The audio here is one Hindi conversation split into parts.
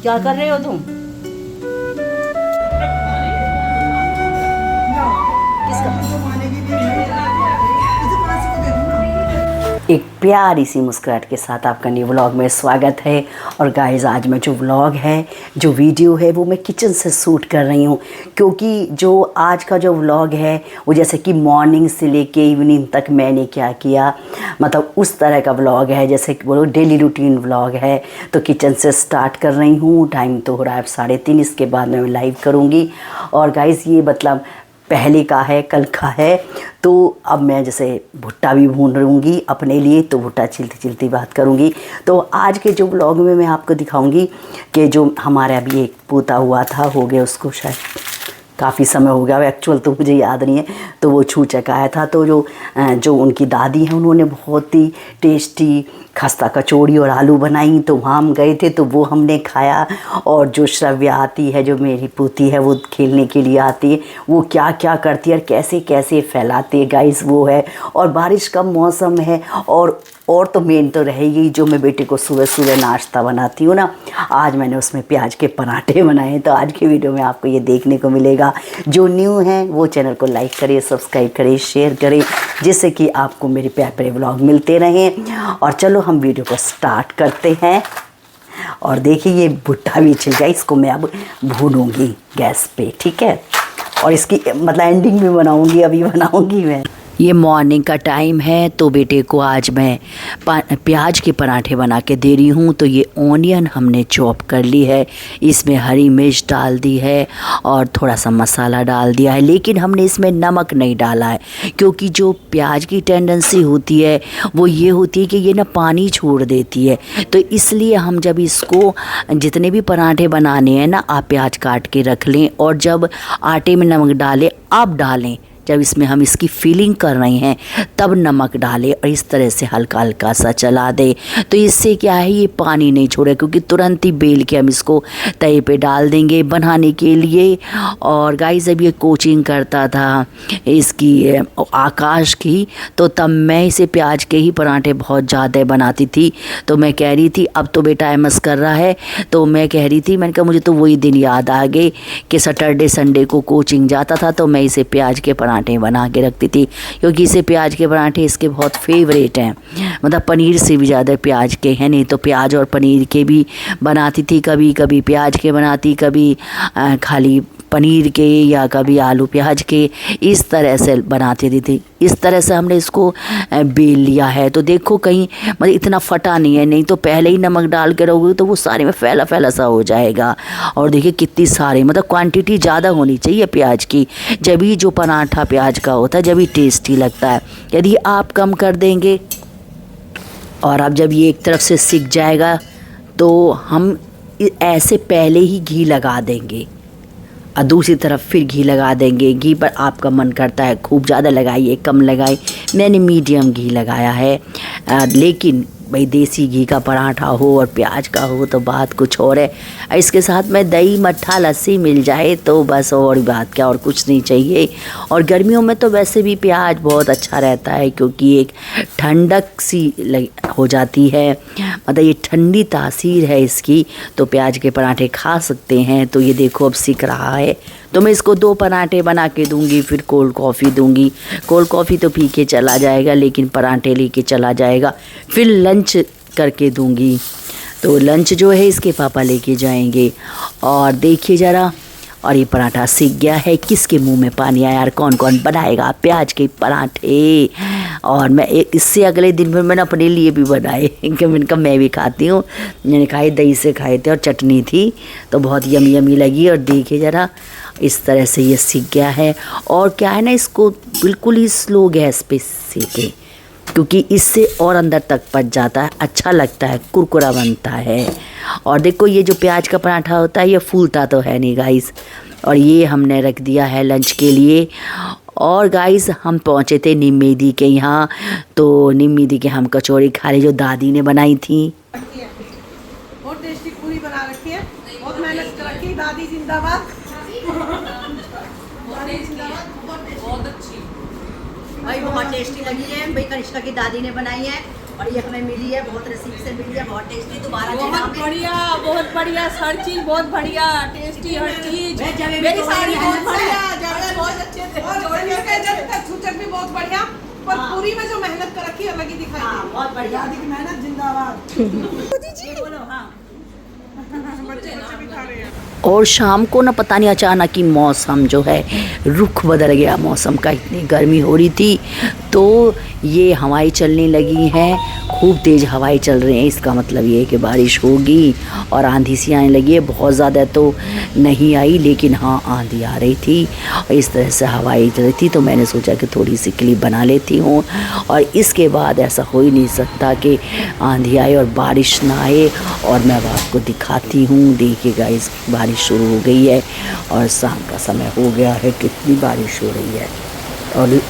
क्या कर रहे हो तुम? एक प्यारी सी मुस्कुराहट के साथ आपका न्यू व्लॉग में स्वागत है। और गाइस, आज मैं जो व्लॉग है, जो वीडियो है, वो मैं किचन से शूट कर रही हूँ, क्योंकि जो आज का जो व्लॉग है वो जैसे कि मॉर्निंग से लेके इवनिंग तक मैंने क्या किया, मतलब उस तरह का व्लॉग है, जैसे कि बोलो डेली रूटीन व्लॉग है। तो किचन से स्टार्ट कर रही हूँ। टाइम तो हो रहा है 3:30, इसके बाद मैं लाइव करूँगी। और गाइस, ये मतलब पहले का है, कल का है। तो अब मैं जैसे भुट्टा भी भून लूँगी अपने लिए, तो भुट्टा छिलती छिलती बात करूँगी। तो आज के जो ब्लॉग में मैं आपको दिखाऊंगी कि जो हमारे अभी एक पोता हुआ था, हो गया उसको शायद काफ़ी समय हो गया, एक्चुअल तो मुझे याद नहीं है। तो वो छू चकाया था। तो जो उनकी दादी हैं, उन्होंने बहुत ही टेस्टी खस्ता कचौड़ी और आलू बनाई। तो वहाँ हम गए थे, तो वो हमने खाया। और जो श्रव्या आती है, जो मेरी पोती है, वो खेलने के लिए आती है, वो क्या क्या करती है और कैसे कैसे फैलाती है गाइस, वो है। और बारिश का मौसम है। और तो मेन तो रहेगी, जो मैं बेटे को सुबह सुबह नाश्ता बनाती हूँ ना, आज मैंने उसमें प्याज के पराठे बनाए। तो आज की वीडियो में आपको ये देखने को मिलेगा। जो न्यू हैं वो चैनल को लाइक करें, सब्सक्राइब करें, शेयर करें, जिससे कि आपको मेरे प्यारे प्यारे व्लॉग मिलते रहें। और चलो हम वीडियो को स्टार्ट करते हैं। और देखिए, ये भुट्टा भी छिल गया, इसको मैं अब भूनूंगी गैस पे, ठीक है। और इसकी मतलब एंडिंग भी बनाऊंगी, अभी बनाऊंगी मैं। ये मॉर्निंग का टाइम है, तो बेटे को आज मैं प्याज के पराठे बना के दे रही हूँ। तो ये ऑनियन हमने चॉप कर ली है, इसमें हरी मिर्च डाल दी है और थोड़ा सा मसाला डाल दिया है। लेकिन हमने इसमें नमक नहीं डाला है, क्योंकि जो प्याज की टेंडेंसी होती है वो ये होती है कि ये ना पानी छोड़ देती है। तो इसलिए हम जब इसको जितने भी पराठे बनाने हैं ना, आप प्याज काट के रख लें, और जब आटे में नमक डालें, आप डालें। जब इसमें हम इसकी फीलिंग कर रहे हैं तब नमक डालें, और इस तरह से हल्का हल्का सा चला दें। तो इससे क्या है, ये पानी नहीं छोड़े, क्योंकि तुरंत ही बेल के हम इसको तवे पे डाल देंगे बनाने के लिए। और गाइस, जब ये कोचिंग करता था इसकी आकाश की, तो तब मैं इसे प्याज के ही पराठे बहुत ज़्यादा बनाती थी। तो मैं कह रही थी, अब तो बेटा एमएस कर रहा है, तो मैं कह रही थी, मैंने कहा मुझे तो वही दिन याद आ गए कि सैटरडे संडे को कोचिंग जाता था, तो मैं इसे प्याज के पराठे बना के रखती थी, क्योंकि इसे प्याज के पराठे इसके बहुत फेवरेट हैं। मतलब पनीर से भी ज़्यादा प्याज के हैं। नहीं तो प्याज और पनीर के भी बनाती थी, कभी कभी प्याज के बनाती, कभी खाली पनीर के, या कभी आलू प्याज के, इस तरह से बनाती थी। इस तरह से हमने इसको बेल लिया है। तो देखो, कहीं मतलब इतना फटा नहीं है, नहीं तो पहले ही नमक डाल के रहोगे तो वो सारे में फैला फैला सा हो जाएगा। और देखिए कितनी सारी, मतलब क्वांटिटी ज़्यादा होनी चाहिए प्याज की, जब ही जो पराठा प्याज का होता है जब ही टेस्टी लगता है। यदि आप कम कर देंगे, और अब जब ये एक तरफ से सिक जाएगा, तो हम ऐसे पहले ही घी लगा देंगे और दूसरी तरफ फिर घी लगा देंगे। घी पर आपका मन करता है खूब ज़्यादा लगाइए, कम लगाइए। मैंने मीडियम घी लगाया है। लेकिन भाई देसी घी का पराठा हो और प्याज का हो तो बात कुछ और है। इसके साथ में दही, मट्ठा, लस्सी मिल जाए तो बस, और बात क्या, और कुछ नहीं चाहिए। और गर्मियों में तो वैसे भी प्याज बहुत अच्छा रहता है, क्योंकि एक ठंडक सी हो जाती है, मतलब ये ठंडी तासीर है इसकी। तो प्याज के पराठे खा सकते हैं। तो ये देखो अब सीख रहा है, तो मैं इसको 2 पराठे बना के दूंगी, फिर कोल्ड कॉफ़ी दूंगी। कोल्ड कॉफ़ी तो पी के चला जाएगा, लेकिन पराठे लेके चला जाएगा। फिर लंच करके दूंगी। तो लंच जो है इसके पापा लेके जाएंगे। और देखिए ज़रा, और ये पराठा सीख गया है। किसके मुंह में पानी आया यार, कौन कौन बनाएगा प्याज के पराठे। और मैं इससे अगले दिन में मैंने अपने लिए भी बनाए, कि मैंने कहा मैं भी खाती हूँ। मैंने खाए, दही से खाए थे और चटनी थी, तो बहुत यमी यमी लगी। और देखिए ज़रा, इस तरह से ये सीख गया है। और क्या है ना, इसको बिल्कुल ही स्लो गैस पे सेकें, क्योंकि इससे और अंदर तक पच जाता है, अच्छा लगता है, कुरकुरा बनता है। और देखो, ये जो प्याज का पराठा होता है ये फूलता तो है नहीं गाइस। और ये हमने रख दिया है लंच के लिए। और गाइस, हम पहुँचे थे निम्मी दी के यहाँ। तो निम्मी दी के हम कचौड़ी खा रहे, जो दादी ने बनाई थी। बहुत टेस्टी पूरी बना रखी है, बहुत मेहनत कर रखी है। दादी जिंदाबाद। बहुत अच्छी भाई, बहुत टेस्टी लगी है भाई, कनिष्का की दादी ने बनाई है। और ये हमें मिली है, बहुत रेसिपी से मिली है, बहुत टेस्टी। दोबारा बहुत बढ़िया, हर चीज बहुत बढ़िया, टेस्टी हर चीज। मेरी साड़ी बहुत बढ़िया, जगह बहुत अच्छे थे और सूचक भी बहुत बढ़िया। पर पूरी में जो मेहनत कर रखी है अलग ही दिखाई हाँ, बहुत बढ़िया। दादी की मेहनत जिंदाबाद। बोलो हाँ। बच्चे भी खा रहे हैं। और शाम को ना पता नहीं अचानक ही मौसम जो है रुख बदल गया मौसम का, इतनी गर्मी हो रही थी तो ये हवाएं चलने लगी हैं, खूब तेज़ हवाएं चल रही हैं। इसका मतलब ये है कि बारिश होगी और आंधी सी आने लगी है। बहुत ज़्यादा तो नहीं आई लेकिन हाँ आंधी आ रही थी और इस तरह से हवाएं चल रही थी तो मैंने सोचा कि थोड़ी सी क्लिप बना लेती हूँ। और इसके बाद ऐसा हो ही नहीं सकता कि आंधी आए और बारिश ना आए। और मैं अब आपको दिखाती हूँ, देखिएगा इस बारिश शुरू हो गई है और शाम का समय हो गया है, कितनी बारिश हो रही है। और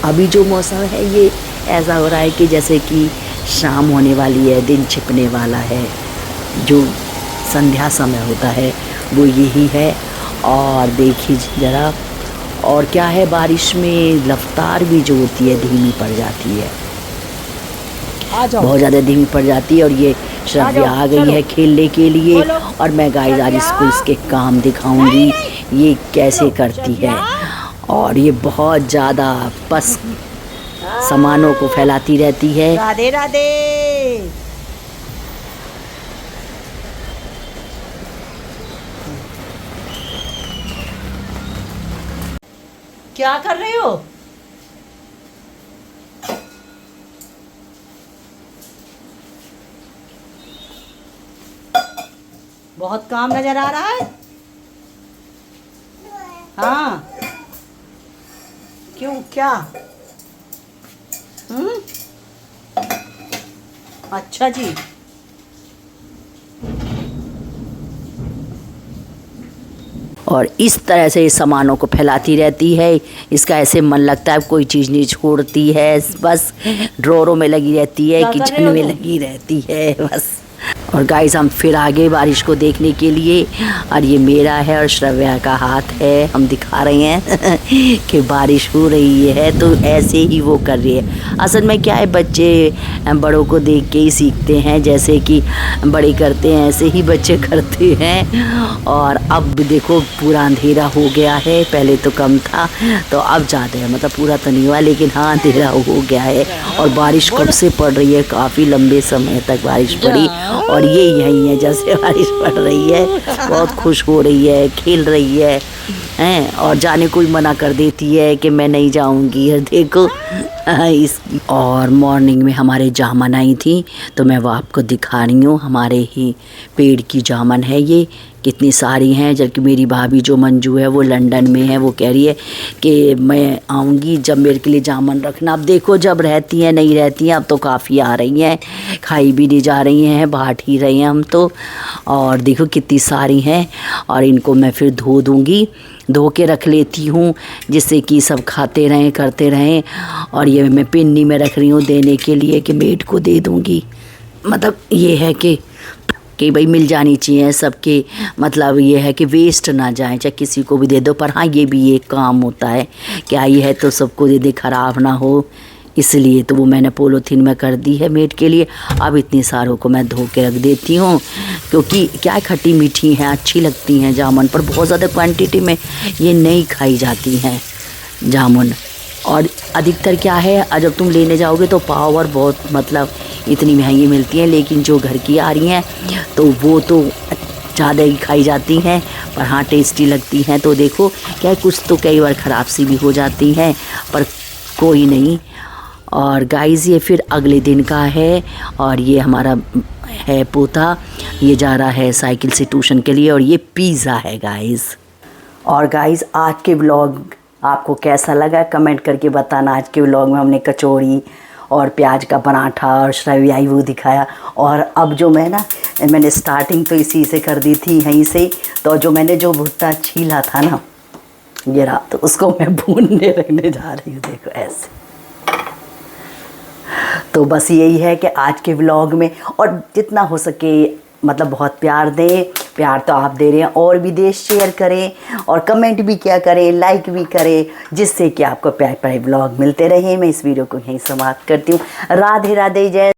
अभी जो मौसम है ये ऐसा हो रहा है कि जैसे कि शाम होने वाली है, दिन छिपने वाला है, जो संध्या समय होता है वो यही है। और देखिए ज़रा, और क्या है, बारिश में रफ्तार भी जो होती है धीमी पड़ जाती है, बहुत ज़्यादा धीमी पड़ जाती है। और ये श्रव्या आ गई है खेलने के लिए और मैं गाइस आज इसको इसके काम दिखाऊंगी ये कैसे करती है। और ये बहुत ज़्यादा बस सामानों को फैलाती रहती है। राधे राधे। क्या कर रहे हो? बहुत काम नजर आ रहा है। हाँ क्यों, क्या? अच्छा जी। और इस तरह से सामानों को फैलाती रहती है। इसका ऐसे मन लगता है कोई चीज़ नहीं छोड़ती है, बस ड्रॉरों में लगी रहती है, किचन में लगी रहती है बस। और गाइस हम फिर आगे बारिश को देखने के लिए, और ये मेरा है और श्रव्या का हाथ है, हम दिखा रहे हैं कि बारिश हो रही है तो ऐसे ही वो कर रही है। असल में क्या है, बच्चे बड़ों को देख के ही सीखते हैं, जैसे कि बड़े करते हैं ऐसे ही बच्चे करते हैं। और अब देखो पूरा अंधेरा हो गया है, पहले तो कम था तो अब ज़्यादा है, मतलब पूरा तो नहीं हुआ लेकिन हाँ अंधेरा हो गया है। और बारिश कब से पड़ रही है, काफ़ी लंबे समय तक बारिश पड़ी और ये यही है जैसे बारिश पड़ रही है, बहुत खुश हो रही है, खेल रही है हैं, और जाने को भी मना कर देती है कि मैं नहीं जाऊंगी। और देखो इस, और मॉर्निंग में हमारे जामुन आई थी तो मैं वो आपको दिखा रही हूँ। हमारे ही पेड़ की जामुन है ये, कितनी सारी हैं। जबकि मेरी भाभी जो मंजू है वो लंदन में है, वो कह रही है कि मैं आऊँगी जब मेरे के लिए जामुन रखना। अब देखो जब रहती हैं नहीं रहती हैं, अब तो काफ़ी आ रही हैं, खाई भी नहीं जा रही हैं, बांट ही रहे हैं हम तो। और देखो कितनी सारी हैं और इनको मैं फिर धो दूँगी, धो के रख लेती हूँ जिससे कि सब खाते रहें करते रहें। और ये मैं पिन्नी में रख रही हूँ देने के लिए कि मेड को दे दूँगी। मतलब ये है कि भाई मिल जानी चाहिए सबके, मतलब ये है कि वेस्ट ना जाए, चाहे किसी को भी दे दो। पर हाँ ये भी एक काम होता है कि आई है तो सबको दे दे, ख़राब ना हो, इसलिए तो वो मैंने पोलोथीन में कर दी है मेड के लिए। अब इतनी सारों को मैं धो के रख देती हूँ क्योंकि क्या खट्टी मीठी हैं, अच्छी लगती हैं जामुन, पर बहुत ज़्यादा क्वांटिटी में ये नहीं खाई जाती हैं जामुन। और अधिकतर क्या है, जब तुम लेने जाओगे तो पाव और बहुत मतलब इतनी महंगी मिलती हैं, लेकिन जो घर की आ रही हैं तो वो तो ज़्यादा ही खाई जाती हैं, पर हाँ टेस्टी लगती हैं। तो देखो क्या है, कुछ तो कई बार ख़राब सी भी हो जाती हैं पर कोई नहीं। और गाइस ये फिर अगले दिन का है और ये हमारा है पोता, ये जा रहा है साइकिल से ट्यूशन के लिए। और ये पिज़्ज़ा है गाइस। और गाइस आज के व्लॉग आपको कैसा लगा कमेंट करके बताना। आज के व्लॉग में हमने कचौड़ी और प्याज का पराठा और श्रव्याई वो दिखाया। और अब जो मैंने स्टार्टिंग तो इसी से कर दी थी यहीं से, तो जो मैंने जो भुट्टा छीला था ना ये रहा, तो उसको मैं भूनने रखने जा रही हूँ, देखो ऐसे। तो बस यही है कि आज के व्लॉग में, और जितना हो सके मतलब बहुत प्यार दें, प्यार तो आप दे रहे हैं, और भी दें, शेयर करें और कमेंट भी क्या करें, लाइक भी करें, जिससे कि आपको प्यारे प्यारे व्लॉग मिलते रहे। मैं इस वीडियो को यहीं समाप्त करती हूँ। राधे राधे, जय